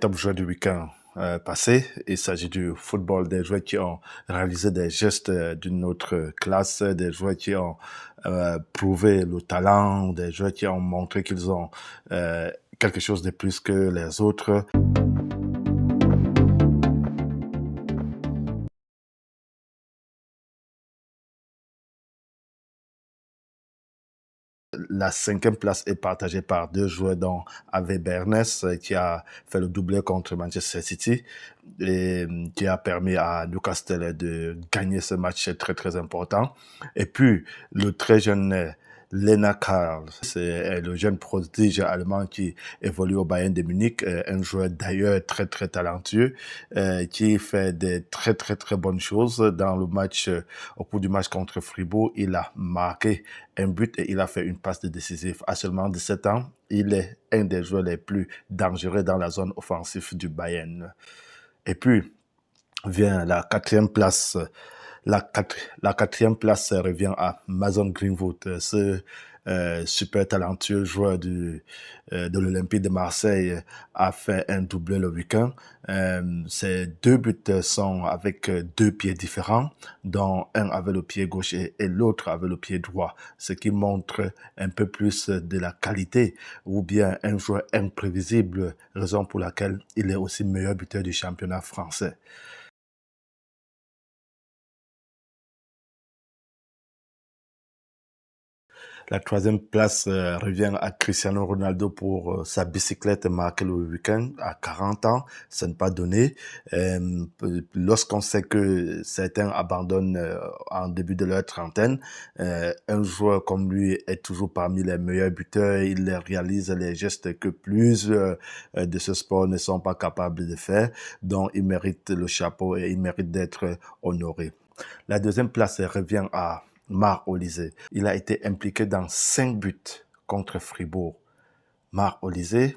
top joueurs du week-end passé. Il s'agit du football, des joueurs qui ont réalisé des gestes d'une autre classe, des joueurs qui ont prouvé le talent, des joueurs qui ont montré qu'ils ont quelque chose de plus que les autres. La cinquième place est partagée par deux joueurs, dont Ave Bernès, qui a fait le doublé contre Manchester City et qui a permis à Newcastle de gagner ce match très très important. Et puis le très jeune Lena Karl, c'est le jeune prodige allemand qui évolue au Bayern de Munich, un joueur d'ailleurs très très talentueux, qui fait des très très très bonnes choses dans le match. Au cours du match contre Fribourg, il a marqué un but et il a fait une passe décisive. À seulement 17 ans, il est un des joueurs les plus dangereux dans la zone offensive du Bayern. Et puis vient la quatrième place. La quatrième place revient à Mason Greenwood, ce super talentueux joueur de l'Olympique de Marseille a fait un doublé le week-end. Ses deux buts sont avec deux pieds différents, dont un avec le pied gauche et l'autre avec le pied droit, ce qui montre un peu plus de la qualité, ou bien un joueur imprévisible, raison pour laquelle il est aussi meilleur buteur du championnat français. La troisième place revient à Cristiano Ronaldo pour sa bicyclette marquée le week-end à 40 ans. Ce n'est pas donné. Lorsqu'on sait que certains abandonnent en début de leur trentaine, un joueur comme lui est toujours parmi les meilleurs buteurs. Il réalise les gestes que plusieurs de ce sport ne sont pas capables de faire. Donc, il mérite le chapeau et il mérite d'être honoré. La deuxième place revient à Marc Olise. Il a été impliqué dans 5 buts contre Fribourg. Marc Olise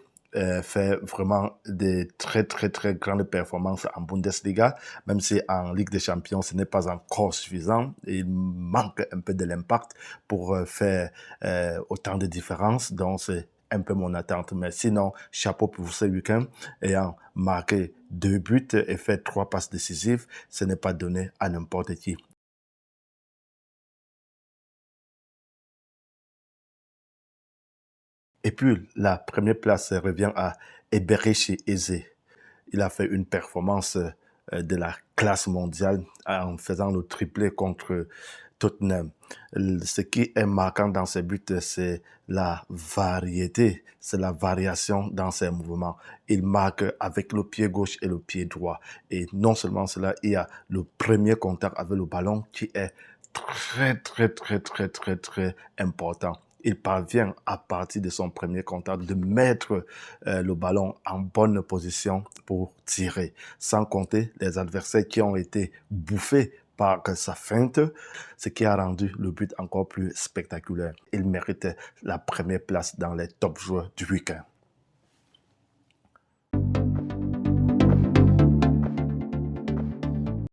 fait vraiment des très très très grandes performances en Bundesliga, même si en Ligue des Champions ce n'est pas encore suffisant. Il manque un peu de l'impact pour faire autant de différences, donc c'est un peu mon attente. Mais sinon, chapeau pour ce week-end, ayant marqué 2 buts et fait 3 passes décisives, ce n'est pas donné à n'importe qui. Et puis, la première place revient à Eberechi Eze. Il a fait une performance de la classe mondiale en faisant le triplé contre Tottenham. Ce qui est marquant dans ses buts, c'est la variété, c'est la variation dans ses mouvements. Il marque avec le pied gauche et le pied droit. Et non seulement cela, il y a le premier contact avec le ballon qui est très, très, très, très, très, très important. Il parvient à partir de son premier contact de mettre le ballon en bonne position pour tirer, sans compter les adversaires qui ont été bouffés par sa feinte, ce qui a rendu le but encore plus spectaculaire. Il mérite la première place dans les top joueurs du week-end.